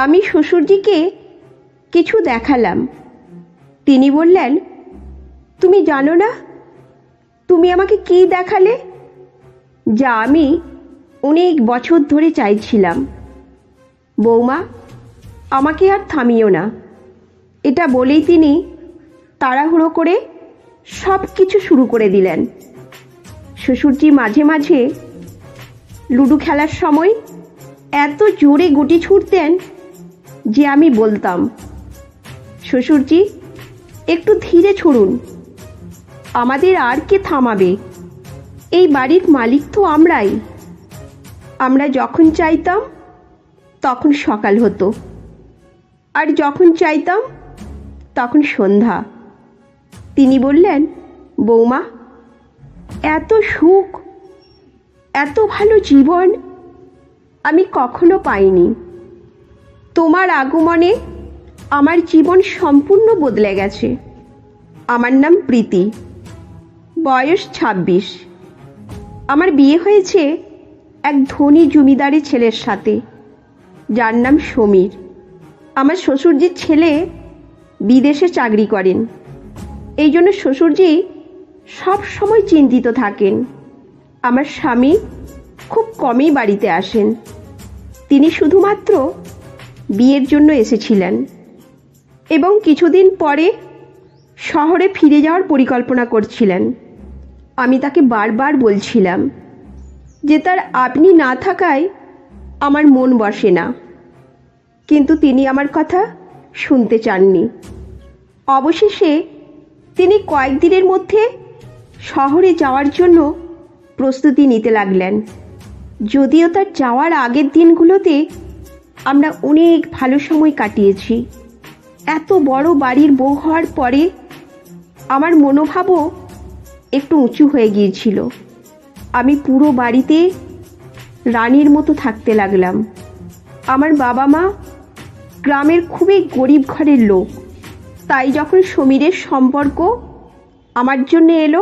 আমি শ্বশুরজিকে কিছু দেখালাম। তিনি বললেন, তুমি জানো না তুমি আমাকে কি দেখালে? যা আমি অনেক বছর ধরে চাইছিলাম। বৌমা, আমাকে আর থামিও না। এটা বলেই তিনি তাড়াহুড়ো করে সব কিছু শুরু করে দিলেন। শ্বশুরজি মাঝে মাঝে লুডো খেলার সময় এত জোরে গুটি ছুঁড়তেন যে আমি বলতাম, শ্বশুরজি একটু ধীরে ছুড়ুন, আমাদের আর কে থামাবে? এই বাড়ির মালিক তো আমরাই। আমরা যখন চাইতাম তখন সকাল হতো, আর যখন চাইতাম তখন সন্ধ্যা। তিনি বললেন, বৌমা, এত সুখ, এত ভালো জীবন আমি কখনো পাইনি। তোমার আগমনে আমার জীবন সম্পূর্ণ বদলে গেছে। আমার নাম প্রীতি, বয়স ২৬। আমার বিয়ে হয়েছে এক ধনী জমিদারি ছেলের সাথে, যার নাম সমীর। আমার শ্বশুরজির ছেলে বিদেশে চাকরি করেন, এই জন্য শ্বশুরজি সব সময় চিন্তিত থাকেন। আমার স্বামী খুব কমই বাড়িতে আসেন। তিনি শুধুমাত্র বিয়ের জন্য এসেছিলেন এবং কিছুদিন পরে শহরে ফিরে যাওয়ার পরিকল্পনা করছিলেন। আমি তাকে বারবার বলছিলাম যে তার আপনি না থাকায় আমার মন বসে না, কিন্তু তিনি আমার কথা শুনতে চাননি। অবশেষে তিনি কয়েকদিনের মধ্যে শহরে যাওয়ার জন্য প্রস্তুতি নিতে লাগলেন। যদিও তার যাওয়ার আগের দিনগুলোতে আমরা অনেক ভালো সময় কাটিয়েছি। এত বড় বাড়ির বউ হওয়ার পরে আমার মনোভাবও একটু উঁচু হয়ে গিয়েছিল। আমি পুরো বাড়িতে রানীর মতো থাকতে লাগলাম। আমার বাবা মা গ্রামের খুবই গরিব ঘরের লোক, তাই যখন সমীরের সম্পর্ক আমার জন্য এলো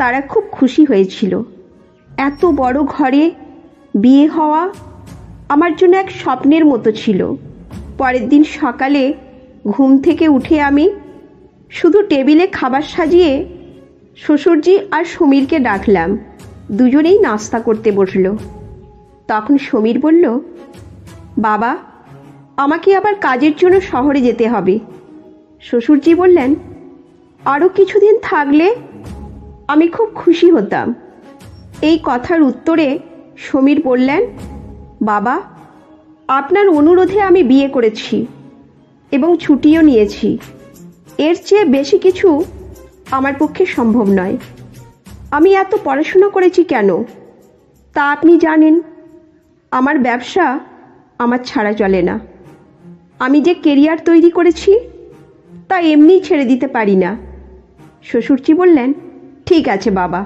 তারা খুব খুশি হয়েছিল। এত বড় ঘরে বিয়ে হওয়া আমার জন্য এক স্বপ্নের মতো ছিল। পরের দিন সকালে ঘুম থেকে উঠে আমি শুধু টেবিলে খাবার সাজিয়ে শ্বশুরজি আর সমীরকে ডাকলাম। দুজনেই নাস্তা করতে বসল। তখন সমীর বলল, বাবা, আমাকে আবার কাজের জন্য শহরে যেতে হবে। শ্বশুরজি বললেন, আরও কিছুদিন থাকলে আমি খুব খুশি হতাম। এই কথার উত্তরে সমীর বললেন, বাবা, আপনার অনুরোধে আমি বিয়ে করেছি এবং ছুটিও নিয়েছি। এর চেয়ে বেশি কিছু আমার পক্ষে সম্ভব নয়। আমি এত পড়াশোনা করেছি কেন তা আপনি জানেন। আমার ব্যবসা আমার ছাড়া চলে না। আমি যে কেরিয়ার তৈরি করেছি তা এমনি ছেড়ে দিতে পারি না। শ্বশুরজি বললেন, ঠিক আছে বাবা,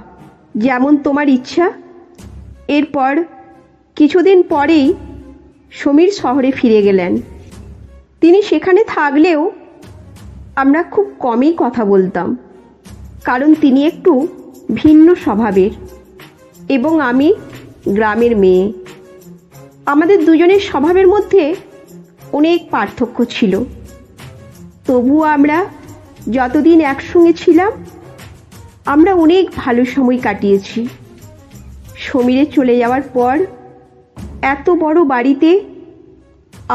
যেমন তোমার ইচ্ছা। এরপর কিছুদিন পরেই সমীর শহরে ফিরে গেলেন। তিনি সেখানে থাকলেও আমরা খুব কমই কথা বলতাম, কারণ তিনি একটু ভিন্ন স্বভাবের এবং আমি গ্রামের মেয়ে। আমাদের দুজনের স্বভাবের মধ্যে অনেক পার্থক্য ছিল। তবুও আমরা যতদিন একসঙ্গে ছিলাম আমরা অনেক ভালো সময় কাটিয়েছি। সমীরে চলে যাওয়ার পর এত বড় বাড়িতে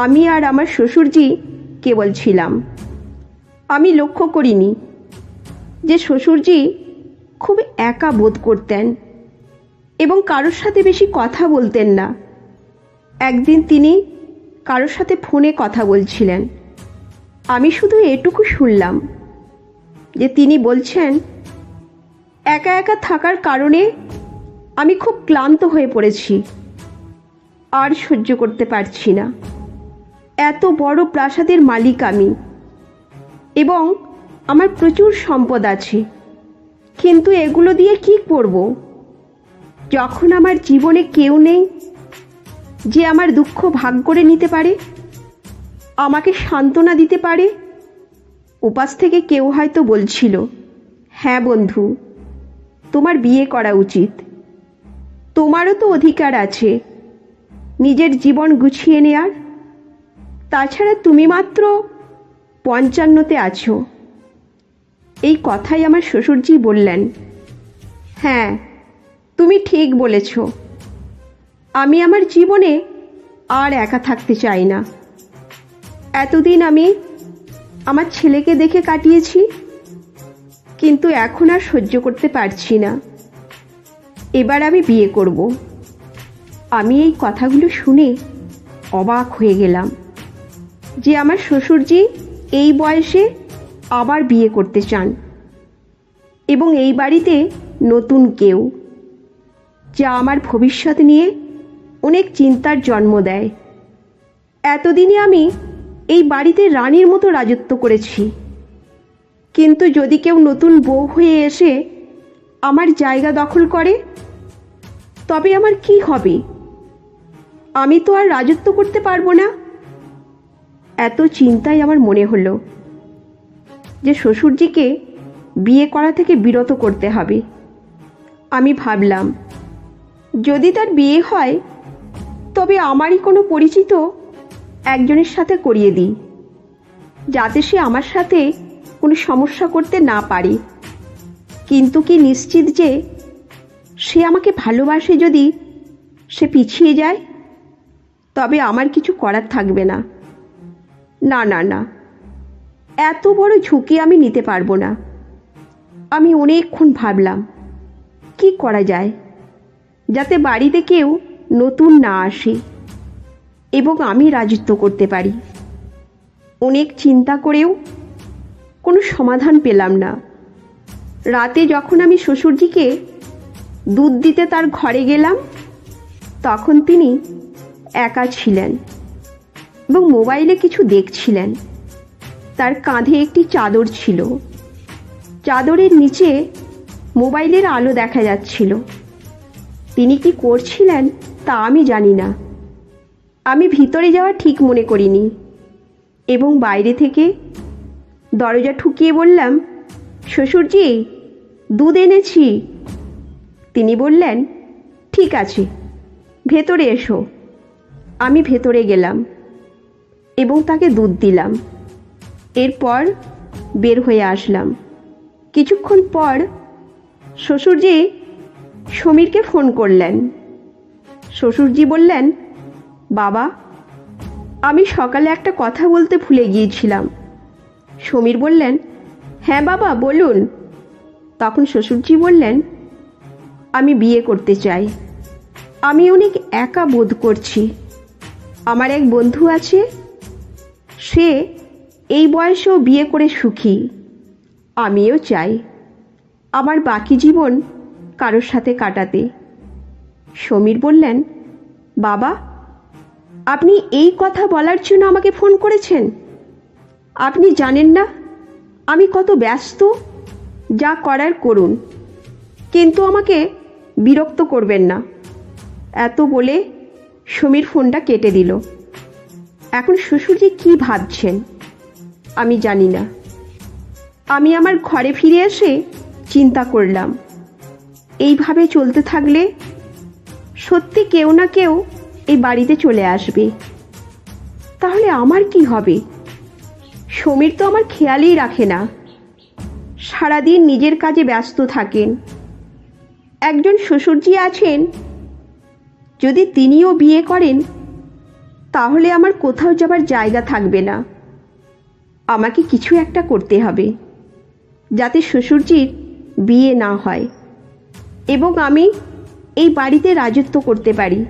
আমি আর আমার শ্বশুরজি কেবল ছিলাম। আমি লক্ষ্য করিনি যে শ্বশুরজি খুব একা বোধ করতেন এবং কারোর সাথে বেশি কথা বলতেন না। একদিন তিনি কারোর সাথে ফোনে কথা বলছিলেন। আমি শুধু এটুকু শুনলাম যে তিনি বলছেন, একা একা থাকার কারণে আমি খুব ক্লান্ত হয়ে পড়েছি, আর সহ্য করতে পারছি না। এত বড় প্রাসাদের মালিক আমি এবং আমার প্রচুর সম্পদ আছে, কিন্তু এগুলো দিয়ে কি করব যখন আমার জীবনে কেউ নেই যে আমার দুঃখ ভাগ করে নিতে পারে, আমাকে সান্ত্বনা দিতে পারে। উপাস থেকে কেউ হয়তো বলছিল, হ্যাঁ বন্ধু, তোমার বিয়ে করা উচিত। তোমারও তো অধিকার আছে নিজের জীবন গুছিয়ে নেয়ার। তাছাড়া তুমি মাত্র 55-তে আছো। এই কথাই আমার শ্বশুরজি বললেন। হ্যাঁ, তুমি ঠিক বলেছ। আমি আমার জীবনে আর একা থাকতে চাই না। এতদিন আমি আমার ছেলেকে দেখে কাটিয়েছি, কিন্তু এখন আর সহ্য করতে পারছি না। এবার আমি বিয়ে করব। আমি এই কথাগুলো শুনে অবাক হয়ে গেলাম যে আমার শ্বশুরজি এই বয়সে আবার বিয়ে করতে চান, এবং এই বাড়িতে নতুন কেউ, যা আমার ভবিষ্যৎ নিয়ে অনেক চিন্তার জন্ম দেয়। এতদিনে আমি এই বাড়িতে রানীর মতো রাজত্ব করেছি, কিন্তু যদি কেউ নতুন বউ হয়ে এসে আমার জায়গা দখল করে, তবে আমার কি হবে? আমি তো আর রাজত্ব করতে পারবো না। এত চিন্তায় আমার মনে হলো যে শ্বশুরজিকে বিয়ে করা থেকে বিরত করতে হবে। আমি ভাবলাম, যদি তার বিয়ে হয় তবে আমারই কোনো পরিচিত একজনের সাথে করিয়ে দিই, যাতে সে আমার সাথে কোনো সমস্যা করতে না পারে। কিন্তু কি নিশ্চিত যে সে আমাকে ভালোবাসে? যদি সে পিছিয়ে যায়, তবে আমার কিছু করার থাকবে না। না না না, এত বড় ঝুঁকি আমি নিতে পারবো না। আমি অনেকক্ষণ ভাবলাম কি করা যায় যাতে বাড়িতে কেউ নতুন না আসে এবং আমি রাজত্ব করতে পারি। অনেক চিন্তা করেও কোনো সমাধান পেলাম না। রাতে যখন আমি শ্বশুরজিকে দুধ দিতে তার ঘরে গেলাম, তখন তিনি একা ছিলেন এবং মোবাইলে কিছু দেখছিলেন। তার কাঁধে একটি চাদর ছিল। চাদরের নিচে মোবাইলের আলো দেখা যাচ্ছিল। তিনি কি করছিলেন তা আমি জানি না। আমি ভিতরে যাওয়া ঠিক মনে করিনি এবং বাইরে থেকে দরজা ঠুকিয়ে বললাম, শ্বশুরজি, দুধ এনেছি। তিনি বললেন, ঠিক আছে, ভেতরে এসো। আমি ভেতরে গেলাম এবং তাকে দুধ দিলাম। এরপর বের হয়ে আসলাম। কিছুক্ষণ পর শ্বশুরজি সমীরকে ফোন করলেন। শ্বশুরজি বললেন, বাবা, আমি সকালে একটা কথা বলতে ভুলে গিয়েছিলাম। সমীর বললেন, হ্যাঁ বাবা, বলুন। তখন শ্বশুরজি বললেন, আমি বিয়ে করতে চাই। আমি অনেক একা বোধ করছি। আমার এক বন্ধু আছে, সে এই বয়সেও বিয়ে করে সুখী। আমিও চাই আমার বাকি জীবন কারোর সাথে কাটাতে। সমীর বললেন, বাবা, আপনি এই কথা বলার জন্য আমাকে ফোন করেছেন? আপনি জানেন না আমি কত ব্যস্ত। যা করার করুন, কিন্তু আমাকে বিরক্ত করবেন না। এত বলে সমীর ফোনটা কেটে দিল। এখন শ্বশুরজি কি ভাবছেন আমি জানি না। আমি আমার ঘরে ফিরে এসে চিন্তা করলাম, এইভাবে চলতে থাকলে সত্যি কেউ না কেউ এই বাড়িতে চলে আসবে। তাহলে আমার কি হবে? সমীর তো আমার খেয়ালই রাখে না, সারাদিন নিজের কাজে ব্যস্ত থাকেন। একজন শ্বশুরজি আছেন, যদি তিনিও বিয়ে করেন তাহলে আমার কোথাও যাবার জায়গা থাকবে না। আমাকে কিছু একটা করতে হবে যাতে শ্বশুরজির বিয়ে না হয় এবং আমি এই বাড়িতে রাজত্ব করতে পারি।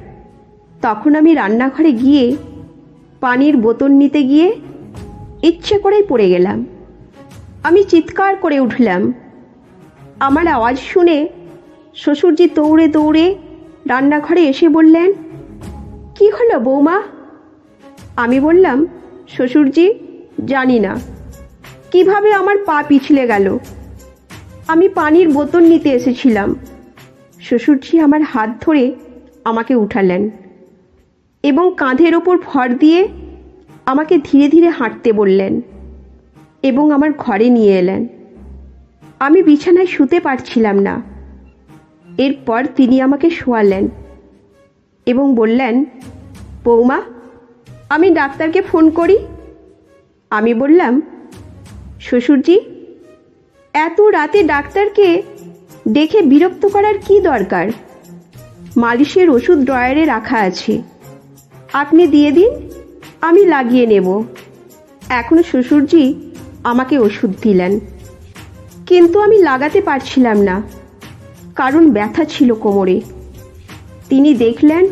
তখন আমি রান্নাঘরে গিয়ে পানির বোতল নিতে গিয়ে ইচ্ছে করেই পড়ে গেলাম। আমি চিৎকার করে উঠলাম। আমার আওয়াজ শুনে শ্বশুরজি দৌড়ে দৌড়ে রান্নাঘরে এসে বললেন, কি হলো বৌমা? আমি বললাম, শ্বশুরজি, জানি না কিভাবে আমার পা পিছলে গেল। আমি পানির বোতল নিতে এসেছিলাম। শ্বশুরজি আমার হাত ধরে আমাকে উঠালেন এবং কাঁধের ওপর ভর দিয়ে আমাকে ধীরে ধীরে হাঁটতে বললেন এবং আমার ঘরে নিয়ে এলেন। আমি বিছানায় শুতে পারছিলাম না। এরপর তিনি আমাকে শোয়ালেন এবং বললেন, বৌমা, আমি ডাক্তারকে ফোন করি। আমি বললাম, শ্বশুরজি, এত রাতে ডাক্তারকে ডেকে বিরক্ত করার কি দরকার? মালিশের ওষুধ ড্রয়ারে রাখা আছে, আপনি দিয়ে দিন, আমি লাগিয়ে নেব। এখন শ্বশুরজি আমাকে ওষুধ দিলেন, কিন্তু আমি লাগাতে পারছিলাম না, কারণ ব্যথা ছিল কোমরে। তিনি দেখলেন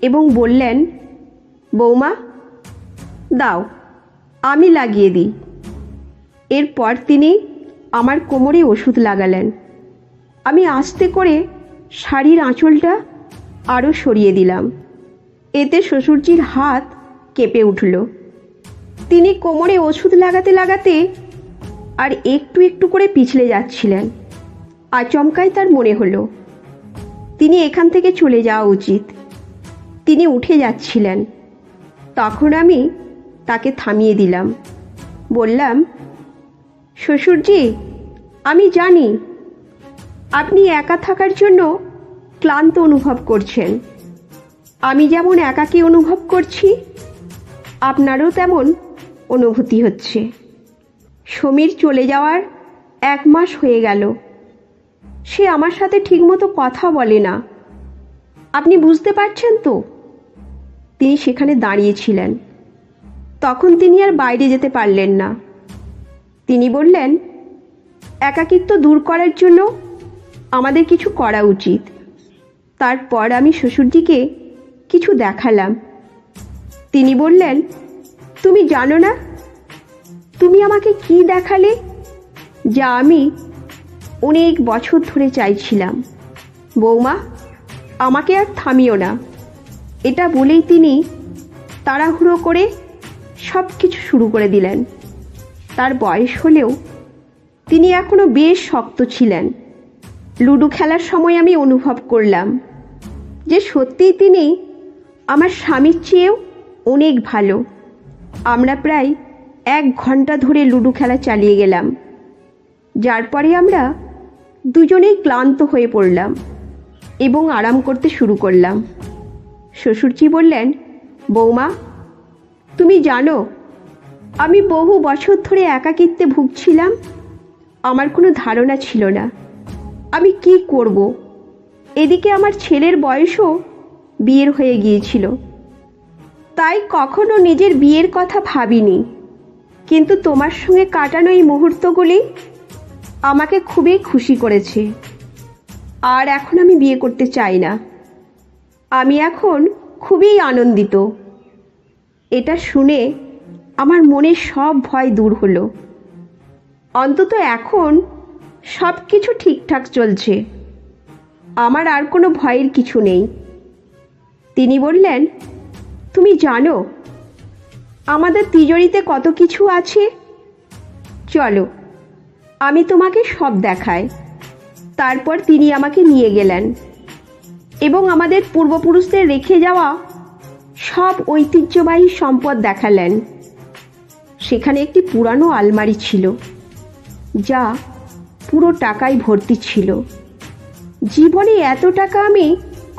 এবং বললেন, বৌমা, দাও, আমি লাগিয়ে দিই। এরপর তিনি আমার কোমরে ওষুধ লাগালেন। আমি আস্তে করে শাড়ির আঁচলটা আরও সরিয়ে দিলাম। এতে শ্বশুরজির হাত কেঁপে উঠল। তিনি কোমরে ওষুধ লাগাতে লাগাতে আর একটু একটু করে পিছলে যাচ্ছিলেন। আচমকাই তার মনে হলো তিনি এখান থেকে চলে যাওয়া উচিত। তিনি উঠে যাচ্ছিলেন। তখন আমি তাকে থামিয়ে দিলাম। বললাম, শ্বশুরজি, আমি জানি আপনি একা থাকার জন্য ক্লান্ত অনুভব করছেন। আমি যেমন একাকী অনুভব করছি, আপনারও তেমন অনুভূতি হচ্ছে। সমীর চলে যাওয়ার 1 মাস হয়ে গেল। সে আমার সাথে ঠিকমতো কথা বলে না। আপনি বুঝতে পারছেন তো? তিনি সেখানে দাঁড়িয়েছিলেন। তখন তিনি আর বাইরে যেতে পারলেন না। তিনি বললেন, একাকিত্ব দূর করার জন্য আমাদের কিছু করা উচিত। তারপর আমি শ্বশুরজিকে কিছু দেখালাম। তিনি বললেন, তুমি জানো না তুমি আমাকে কি দেখালে, যা আমি অনেক বছর ধরে চাইছিলাম। বৌমা, আমাকে আর থামিও না। এটা বলেই তিনি তাড়াহুড়ো করে সব কিছু শুরু করে দিলেন। তার বয়স হলেও তিনি এখনো বেশ শক্ত ছিলেন। লুডো খেলার সময় আমি অনুভব করলাম যে সত্যিই তিনি আমার স্বামীর চেয়েও অনেক ভালো। আমরা প্রায় 1 ঘন্টা ধরে লুডো খেলা চালিয়ে গেলাম, যার পরে আমরা দুজনেই ক্লান্ত হয়ে পড়লাম এবং আরাম করতে শুরু করলাম। শ্বশুরজি বললেন, বৌমা, তুমি জানো আমি বহু বছর ধরে একাকিত্বে ভুগছিলাম। আমার কোনো ধারণা ছিল না আমি কি করব। এদিকে আমার ছেলের বয়সও বিয়ের হয়ে গিয়েছিল, তাই কখনো নিজের বিয়ের কথা ভাবিনি। কিন্তু তোমার সঙ্গে কাটানো এই মুহূর্তগুলি আমাকে খুবই খুশি করেছে। আর এখন আমি বিয়ে করতে চাই না। আমি এখন খুবই আনন্দিত। এটা শুনে আমার মনের সব ভয় দূর হলো। অন্তত এখন সব কিছু ঠিকঠাক চলছে। আমার আর কোনো ভয়ের কিছু নেই। তিনি বললেন, তুমি জানো আমাদের তিজোরিতে কত কিছু আছে? চলো, আমি তোমাকে সব দেখাই। তারপর তিনি আমাকে নিয়ে গেলেন এবং আমাদের পূর্বপুরুষদের রেখে যাওয়া সব ঐতিহ্যবাহী সম্পদ দেখালেন। সেখানে একটি পুরানো আলমারি ছিল, যা পুরো টাকায় ভর্তি ছিল। জীবনে এত টাকা আমি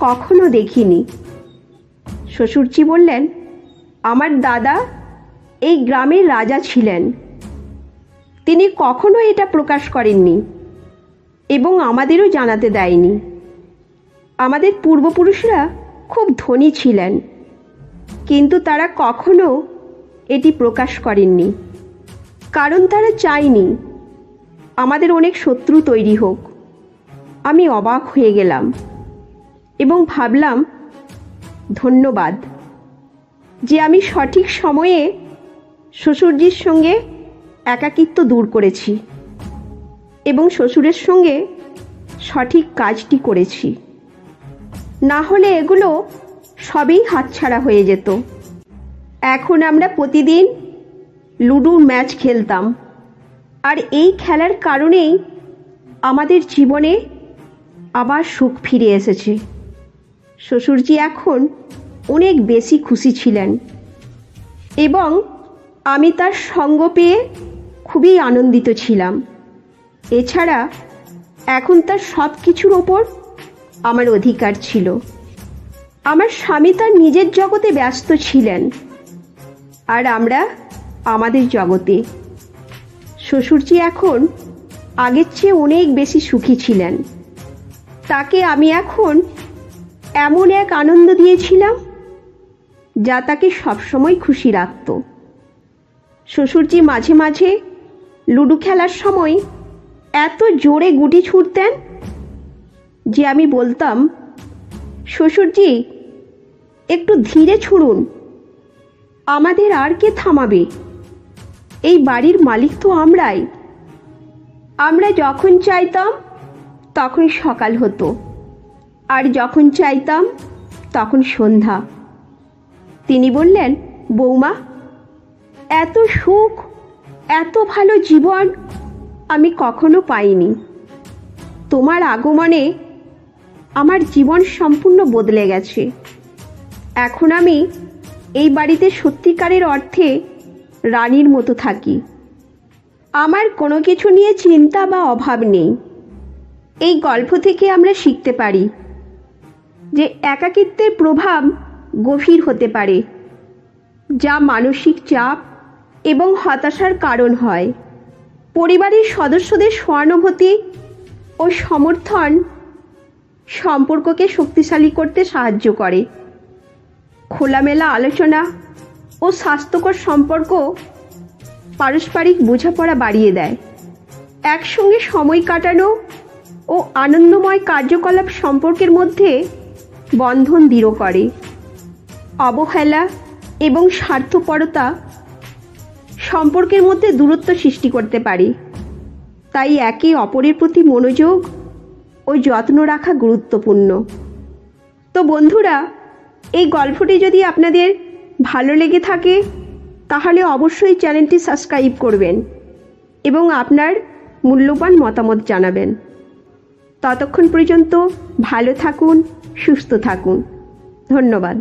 কখনো দেখিনি। শ্বশুরজি বললেন, আমার দাদা এই গ্রামের রাজা ছিলেন। তিনি কখনো এটা প্রকাশ করেননি এবং আমাদেরও জানাতে দেয়নি। আমাদের পূর্বপুরুষরা খুব ধনী ছিলেন, কিন্তু তারা কখনো এটি প্রকাশ করেননি, কারণ তারা চায়নি আমাদের অনেক শত্রু তৈরি হোক। আমি অবাক হয়ে গেলাম এবং ভাবলাম, ধন্যবাদ যে আমি সঠিক সময়ে শ্বশুরজির সঙ্গে একাকিত্ব দূর করেছি এবং শ্বশুরের সঙ্গে সঠিক কাজটি করেছি। না হলে এগুলো সবই হাতছাড়া হয়ে যেত। এখন আমরা প্রতিদিন লুডোর ম্যাচ খেলতাম, আর এই খেলার কারণেই আমাদের জীবনে আবার সুখ ফিরে এসেছে। শ্বশুরজি এখন অনেক বেশি খুশি ছিলেন এবং আমি তার সঙ্গ পেয়ে খুবই আনন্দিত ছিলাম। এছাড়া এখন তার সব কিছুর ওপর আমার অধিকার ছিল। আমার স্বামী তার নিজের জগতে ব্যস্ত ছিলেন আর আমরা আমাদের জগতে। শ্বশুরজি এখন আগের চেয়ে অনেক বেশি সুখী ছিলেন। তাকে আমি এখন এমন এক আনন্দ দিয়েছিলাম যা তাকে সবসময় খুশি রাখত। শ্বশুরজি মাঝে মাঝে লুডো খেলার সময় এত জোরে গুটি ছুঁড়তেন যে আমি বলতাম, শ্বশুরজি একটু ধীরে ছুঁড়ুন, আমাদের আর কে থামাবে? এই বাড়ির মালিক তো আমরাই। আমরা যখন চাইতাম তখন সকাল হতো, আর যখন চাইতাম তখন সন্ধ্যা। তিনি বললেন, বৌমা, এত সুখ, এত ভালো জীবন আমি কখনো পাইনি। তোমার আগমনে আমার জীবন সম্পূর্ণ বদলে গেছে। এখন আমি এই বাড়িতে সত্যিকারের অর্থে রানীর মতো থাকি। আমার কোনো কিছু নিয়ে চিন্তা বা অভাব নেই। এই গল্প থেকে আমরা শিখতে পারি যে একাকিত্বের প্রভাব গভীর হতে পারে, যা মানসিক চাপ এবং হতাশার কারণ হয়। পরিবারের সদস্যদের সহানুভূতি ও সমর্থন সম্পর্ককে শক্তিশালী করতে সাহায্য করে। খোলামেলা আলোচনা ও স্বাস্থ্যকর সম্পর্ক পারস্পরিক বোঝাপড়া বাড়িয়ে দেয়। একসঙ্গে সময় কাটানো ও আনন্দময় কার্যকলাপ সম্পর্কের মধ্যে বন্ধন দৃঢ় করে। অবহেলা এবং স্বার্থপরতা সম্পর্কের মধ্যে দূরত্ব সৃষ্টি করতে পারে। তাই একে অপরের প্রতি মনোযোগ ও যত্ন রাখা গুরুত্বপূর্ণ। তো বন্ধুরা, এই গল্পটি যদি আপনাদের ভালো লেগে থাকে তাহলে অবশ্যই চ্যানেলটি সাবস্ক্রাইব করবেন এবং আপনার মূল্যবান মতামত জানাবেন। ততক্ষণ পর্যন্ত ভালো থাকুন, সুস্থ থাকুন। ধন্যবাদ।